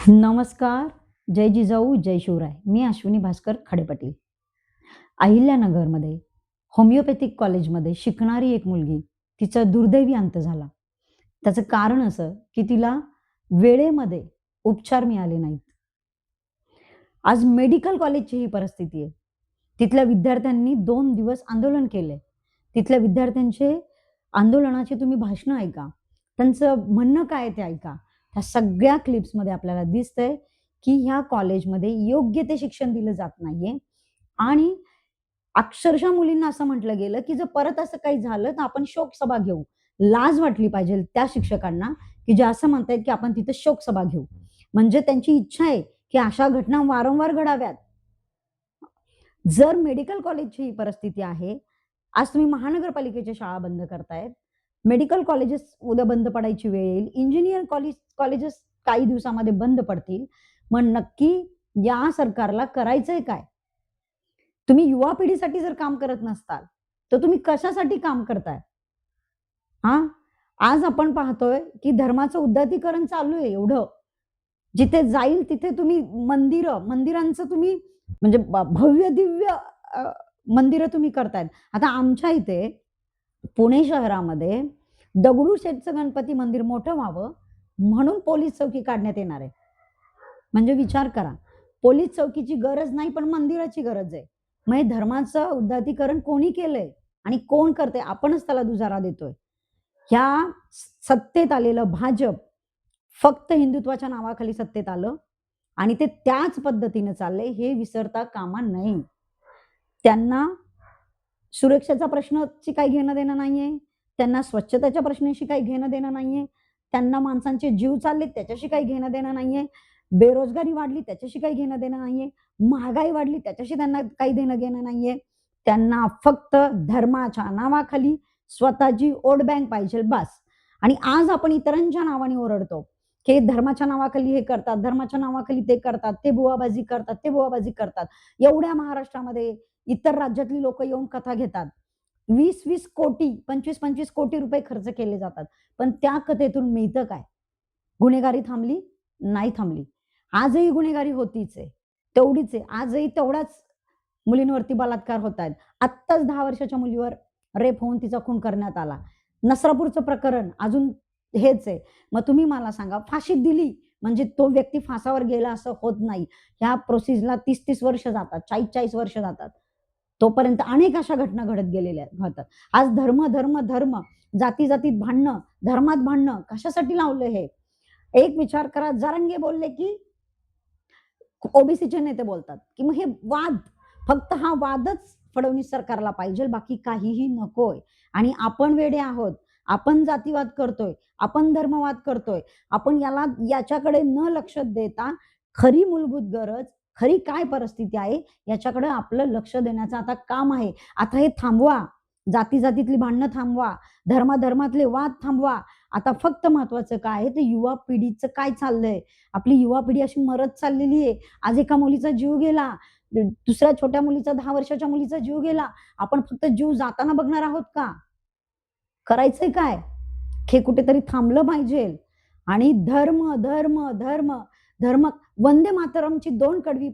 नमस्कार. जय जिजाऊ, जय शिवराय. मी अश्विनी भास्कर खडेपाटील. अहिल्यानगरमध्ये होमिओपॅथिक कॉलेजमध्ये शिकणारी एक मुलगी, तिचा दुर्दैवी अंत झाला. त्याचं कारण असं, की तिला वेळेमध्ये उपचार मिळाले नाहीत. आज मेडिकल कॉलेजची ही परिस्थिती आहे. तिथल्या विद्यार्थ्यांनी 2 दिवस आंदोलन केले. तिथल्या विद्यार्थ्यांचे आंदोलनाचे तुम्ही भाषणं ऐका. त्यांचं म्हणणं काय आहे ते ऐका. ह्या सगळ्या क्लिप्समध्ये आपल्याला दिसतंय, की ह्या कॉलेजमध्ये योग्य ते शिक्षण दिलं जात नाहीये आणि अक्षरशः मुलींना असं म्हटलं गेलं, की जर परत असं काही झालं, तर आपण शोकसभा घेऊ. लाज वाटली पाहिजे त्या शिक्षकांना, की जे असं म्हणतायत, की आपण तिथे शोकसभा घेऊ. म्हणजे त्यांची इच्छा आहे, की अशा घटना वारंवार घडाव्यात. जर मेडिकल कॉलेजची ही परिस्थिती आहे, आज तुम्ही महानगरपालिकेच्या शाळा बंद करतायत. मेडिकल कॉलेजेस उद्या बंद पडायची वेळ येईल. इंजिनिअर कॉलेजेस काही दिवसामध्ये बंद पडतील. मग नक्की या सरकारला करायचंय काय? तुम्ही युवा पिढीसाठी जर काम करत नसताल, तर तुम्ही कशासाठी काम करताय? हां? आज आपण पाहतोय, की धर्माचं उदात्तीकरण चालू आहे एवढं. जिथे जाईल तिथे तुम्ही मंदिरांचं तुम्ही म्हणजे भव्य-दिव्य अ, मंदिरं तुम्ही करतायत. आता आमच्या इथे पुणे शहरामध्ये दगडूशेठचं गणपती मंदिर मोठं व्हावं, म्हणून पोलीस चौकी काढण्यात येणार आहे. म्हणजे विचार करा, पोलीस चौकीची गरज नाही, पण मंदिराची गरज आहे. मग हे धर्माचं उदात्तीकरण कोणी केलंय आणि कोण करतंय? आपणच त्याला दुजारा देतोय. ह्या सत्तेत आलेलं भाजप फक्त हिंदुत्वाच्या नावाखाली सत्तेत आलं आणि ते त्याच पद्धतीने चाललंय हे विसरता कामा नये. त्यांना सुरक्षेचा प्रश्नाशी काही घेणं-देणं नाहीये. त्यांना स्वच्छतेच्या प्रश्नाशी काही घेणं-देणं नाहीये. त्यांना माणसांचे जीव चाललेत त्याच्याशी काही घेणं-देणं नाहीये. बेरोजगारी वाढली त्याच्याशी काही घेणं-देणं नाहीये. महागाई वाढली त्याच्याशी त्यांना काही देणं-घेणं नाहीये. त्यांना फक्त धर्माच्या नावाखाली स्वतःची वोट बँक पाहिजे बास. आणि आज आपण इतरांच्या नावाने ओरडतो, की धर्माच्या नावाखाली हे करतात, धर्माच्या नावाखाली ते करतात, ते बुवाबाजी करतात, ते बुवाबाजी करतात. एवढ्या महाराष्ट्रामध्ये इतर राज्यातली लोकं येऊन कथा घेतात. 20-20 कोटी, 25-25 कोटी रुपये खर्च केले जातात. पण त्या कथेतून मिळतं काय? गुन्हेगारी थांबली? नाही थांबली. आजही गुन्हेगारी होतीच आहे. तेवढीच आहे. आजही तेवढ्याच मुलींवरती बलात्कार होत आहेत. आत्ताच 10 वर्षाच्या मुलीवर रेप होऊन तिचा खून करण्यात आला. नसरापूरचं प्रकरण अजून हेच आहे. मग तुम्ही मला सांगा फाशी दिली म्हणजे तो व्यक्ती फासावर गेला असं होत नाही. ह्या प्रोसेसला 30-30 वर्ष जातात, 40-40 वर्ष जातात. तोपर्यंत अनेक अशा घटना घडत गेलेल्या होतात. आज धर्म, जाती-जातीत भांडणं, धर्मात भांडणं कशासाठी लावलं हे? एक विचार करा, जरांगे बोलले, की ओबीसीचे नेते बोलतात, की मग हे वाद, फक्त हा वादच फडणवीस सरकारला पाहिजे, बाकी काहीही नकोय. आणि आपण वेडे आहोत. आपण जातीवाद करतोय, आपण धर्मवाद करतोय. आपण याच्याकडे न लक्ष देता खरी मूलभूत गरज, खरी काय परिस्थिती आहे याच्याकडे आपलं लक्ष देण्याचं आता काम आहे. आता हे थांबवा. जाती-जातीतली भांडणं थांबवा. धर्माधर्मातले वाद थांबवा. आता फक्त महत्वाचं काय आहे, ते युवा पिढीचं काय चाललंय? आपली युवा पिढी अशी मरत चाललेली आहे. आज एका मुलीचा जीव गेला. दुसऱ्या छोट्या मुलीचा 10 वर्षाच्या मुलीचा जीव गेला. आपण फक्त जीव जाताना बघणार आहोत का? करायचंय काय? हे कुठेतरी थांबलं पाहिजे. आणि धर्म, धर्म, धर्म, धर्म वंदे मातरमची 2 कडवी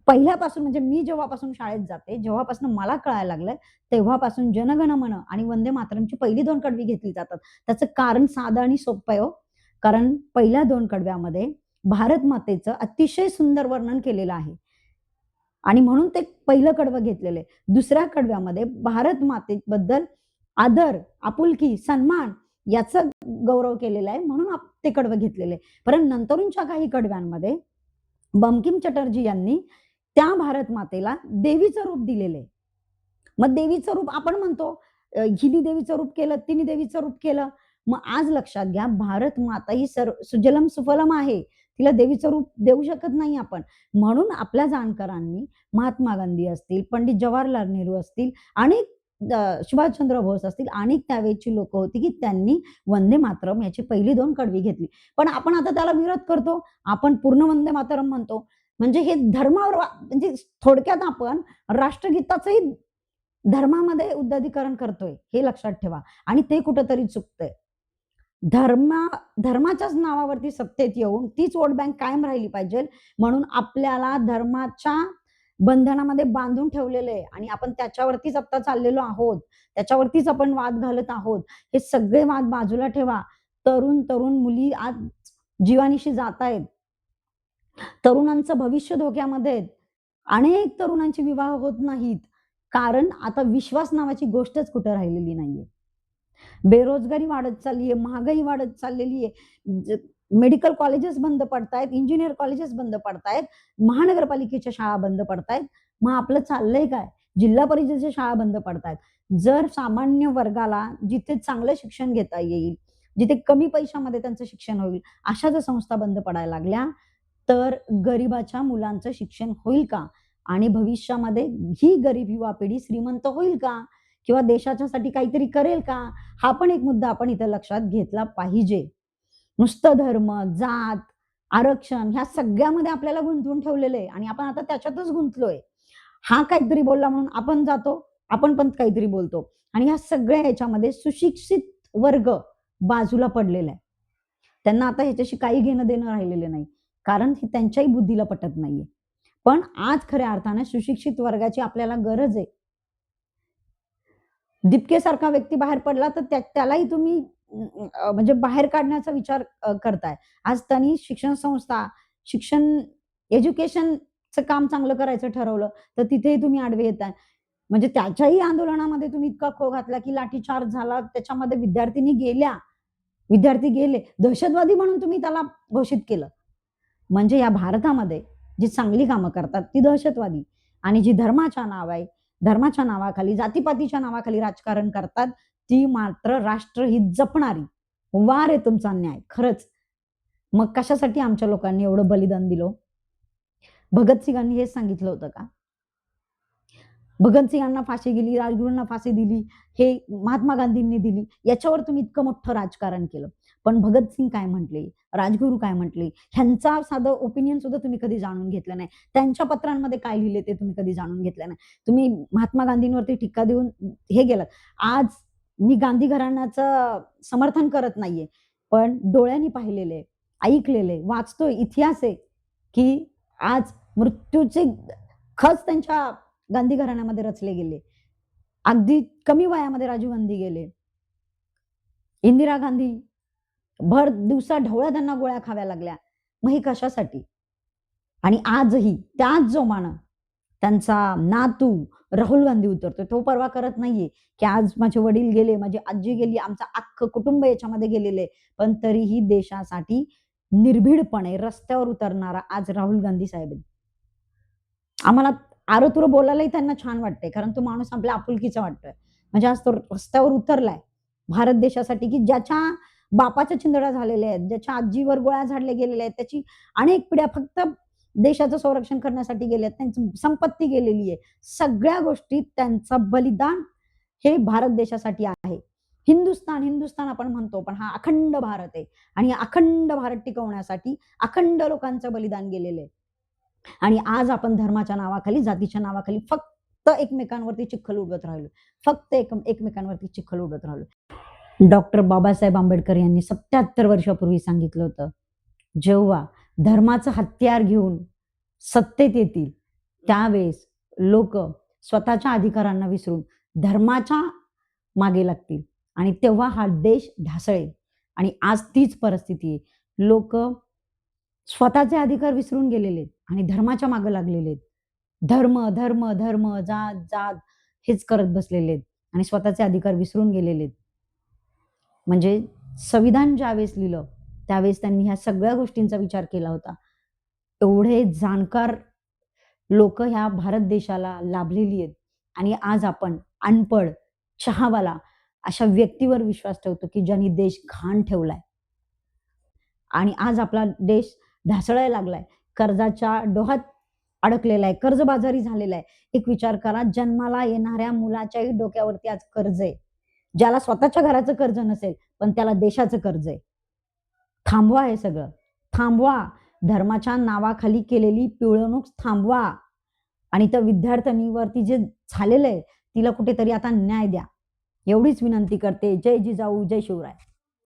पहिल्यापासून म्हणजे मी जेव्हापासून शाळेत जाते, जेव्हापासून मला कळायला लागलं, तेव्हापासून जनगण मन आणि वंदे मातरमची पहिली 2 कडवी घेतली जातात. त्याचं कारण साधं आणि सोपं आहे हो. कारण पहिल्या 2 कडव्यामध्ये भारत मातेचं अतिशय सुंदर वर्णन केलेलं आहे. आणि म्हणून ते पहिलं कडवं घेतलेलं आहे. दुसऱ्या कडव्यामध्ये भारत मातेबद्दल आदर, आपुलकी, सन्मान याचा गौरव केलेला आहे म्हणून ते कडवं घेतलेलं आहे. परंतु नंतरच्या काही कडव्यांमध्ये बंकिम चटर्जी यांनी त्या भारत मातेला देवीचं रूप दिलेलं आहे. मग देवीचं रूप आपण म्हणतो हिने देवीचं रूप केलं, तिने देवीचं रूप केलं. मग आज लक्षात घ्या भारत माता ही सुजलम सुफलम आहे. तिला देवीचं रूप देऊ शकत नाही आपण. म्हणून आपल्या जाणकारांनी महात्मा गांधी असतील, पंडित जवाहरलाल नेहरू असतील, अनेक सुभाषचंद्र बोस असतील, अनेक त्यावेळची लोकं होती, की त्यांनी वंदे मातरम याची पहिली 2 कडवी घेतली. पण आपण आता त्याला विरोध करतो. आपण पूर्ण वंदे मातरम म्हणतो. म्हणजे हे धर्मावर म्हणजे थोडक्यात आपण राष्ट्रगीताचंही धर्मामध्ये उद्धतीकरण करतोय, हे लक्षात ठेवा आणि ते कुठेतरी चुकतंय. धर्माच्याच नावावरती सत्तेत येऊन तीच वोट बँक कायम राहिली पाहिजे, म्हणून आपल्याला धर्माच्या बंधनामध्ये बांधून ठेवलेलं आहे आणि आपण त्याच्यावरतीच आता चाललेलो आहोत. त्याच्यावरतीच आपण वाद घालत आहोत. हे सगळे वाद बाजूला ठेवा. तरुण मुली आज जीवानिशी जातायत. तरुणांचं भविष्य धोक्यामध्ये आहे. अनेक तरुणांचे विवाह होत नाहीत. कारण आता विश्वास नावाची गोष्टच कुठे राहिलेली नाहीये. बेरोजगारी वाढत चालली आहे, महागाई वाढत चाललेली आहे. मेडिकल कॉलेजेस बंद पडतायत, इंजिनिअर कॉलेजेस बंद पडतायत, महानगरपालिकेच्या शाळा बंद पडतायत. मग आपलं चाललंय काय? जिल्हा परिषदेच्या शाळा बंद पडतायत. जर सामान्य वर्गाला जिथे चांगलं शिक्षण घेता येईल, जिथे कमी पैशामध्ये त्यांचं शिक्षण होईल, अशा जर संस्था बंद पडायला लागल्या, तर गरिबाच्या मुलांचं शिक्षण होईल का? आणि भविष्यामध्ये ही गरीब युवा पिढी श्रीमंत होईल का? किंवा देशाच्यासाठी काहीतरी करेल का? हा पण एक मुद्दा आपण इथं लक्षात घेतला पाहिजे. नुसतं धर्म, जात, आरक्षण ह्या सगळ्यामध्ये आपल्याला गुंतवून ठेवलेलं आहे आणि आपण आता त्याच्यातच गुंतलोय. हा काहीतरी बोलला म्हणून आपण जातो, आपण पण काहीतरी बोलतो आणि ह्या सगळ्या ह्याच्यामध्ये सुशिक्षित वर्ग बाजूला पडलेला आहे. त्यांना आता ह्याच्याशी काही घेणं देणं राहिलेलं नाही. कारण ही त्यांच्याही बुद्धीला पटत नाहीये. पण आज खऱ्या अर्थाने सुशिक्षित वर्गाची आपल्याला गरज आहे. दीपकेसारखा व्यक्ती बाहेर पडला तर त्यालाही तुम्ही म्हणजे बाहेर काढण्याचा विचार करताय. आज त्यांनी शिक्षण संस्था, एज्युकेशनचं काम चांगलं करायचं ठरवलं, तर तिथेही तुम्ही आडवे येताय. म्हणजे त्याच्याही आंदोलनामध्ये तुम्ही इतका खो घातला, की लाठीचार्ज झाला, त्याच्यामध्ये विद्यार्थी गेले. दहशतवादी म्हणून तुम्ही त्याला घोषित केलं. म्हणजे या भारतामध्ये जी चांगली कामं करतात ती दहशतवादी आणि जी धर्माच्या नावाखाली, जातीपातीच्या नावाखाली राजकारण करतात, ती मात्र राष्ट्रहित जपणारी. वार आहे तुमचा न्याय खरंच. मग कशासाठी आमच्या लोकांनी एवढं बलिदान दिलं? भगतसिंगांनी हेच सांगितलं होतं का? भगतसिंगांना फाशी दिली, राजगुरूंना फाशी दिली, हे महात्मा गांधींनी दिली. याच्यावर तुम्ही इतकं मोठं राजकारण केलं. पण भगतसिंग काय म्हटले, राजगुरू काय म्हटले, ह्यांचा साधं ओपिनियन सुद्धा तुम्ही कधी जाणून घेतलं नाही. त्यांच्या पत्रांमध्ये काय लिहिले ते तुम्ही कधी जाणून घेतलं नाही. तुम्ही महात्मा गांधींवरती टीका देऊन हे गेलात. आज मी गांधी घराण्याचं समर्थन करत नाहीये, पण डोळ्यांनी पाहिलेले, ऐकलेले, वाचतोय, इतिहास आहे, की आज मृत्यूचे खच त्यांच्या गांधी घराण्यामध्ये रचले गेले. अगदी कमी वयामध्ये राजीव गांधी गेले. इंदिरा गांधी भर दिवसा ढवळ्या त्यांना गोळ्या खाव्या लागल्या. मग हे कशासाठी? आणि आजही त्याच जोमानं त्यांचा नातू राहुल गांधी उतरतोय. तो परवा करत नाहीये, की आज माझे वडील गेले, माझी आजी गेली, आमचं अख्खं कुटुंब याच्यामध्ये गेलेले. पण तरीही देशासाठी निर्भीडपणे रस्त्यावर उतरणारा आज राहुल गांधी साहेब आहेत. आम्हाला आरतुरं बोलायलाही त्यांना छान वाटतंय, कारण तो माणूस आपल्या आपुलकीचा वाटतोय. म्हणजे आज तो रस्त्यावर उतरलाय भारत देशासाठी, की ज्याच्या बापाच्या चिंधड्या झालेल्या आहेत, ज्याच्या आजीवर गोळ्या झाडल्या गेलेल्या आहेत, त्याची अनेक पिढ्या फक्त देशाचं संरक्षण करण्यासाठी गेल्या आहेत, त्यांची संपत्ती गेलेली आहे. सगळ्या गोष्टीत त्यांचं बलिदान हे भारत देशासाठी आहे. हिंदुस्थान आपण म्हणतो, पण हा अखंड भारत आहे आणि अखंड भारत टिकवण्यासाठी अखंड लोकांचं बलिदान गेलेलं आहे. आणि आज आपण धर्माच्या नावाखाली, जातीच्या नावाखाली फक्त एकमेकांवरती चिखल उडवत राहिलो. एकमेकांवरती चिखल उडवत राहिलो. डॉक्टर बाबासाहेब आंबेडकर यांनी 77 वर्षापूर्वी सांगितलं होतं, जेव्हा धर्माचं हत्यार घेऊन सत्तेत येतील, त्यावेळेस लोक स्वतःच्या अधिकारांना विसरून धर्माच्या मागे लागतील आणि तेव्हा हा देश ढासळेल. आणि आज तीच परिस्थिती आहे. लोक स्वतःचे अधिकार विसरून गेलेले आहेत आणि धर्माच्या मागे लागलेले आहेत. धर्म, जात हेच करत बसलेले आहेत आणि स्वतःचे अधिकार विसरून गेलेले आहेत. म्हणजे संविधान ज्यावेळेस लिहिलं, त्यावेळेस त्यांनी ह्या सगळ्या गोष्टींचा विचार केला होता. एवढे जाणकार लोक ह्या भारत देशाला लाभलेली आहेत आणि आज आपण अनपढ, चहावाला अशा व्यक्तीवर विश्वास ठेवतो, की ज्यांनी देश घाण ठेवलाय. आणि आज आपला देश ढासळायला लागलाय. कर्जाच्या डोहात अडकलेला आहे, कर्जबाजारी झालेला आहे. एक विचार करा, जन्माला येणाऱ्या मुलाच्याही डोक्यावरती आज कर्ज आहे. ज्याला स्वतःच्या घराचं कर्ज नसेल, पण त्याला देशाचं कर्ज आहे. थांबवा हे सगळं. थांबवा. धर्माच्या नावाखाली केलेली पिळवणूक थांबवा. आणि त्या विद्यार्थिनीवरती जे झालेलं आहे, तिला कुठेतरी आता न्याय द्या. एवढीच विनंती करते. जय जिजाऊ, जय शिवराय.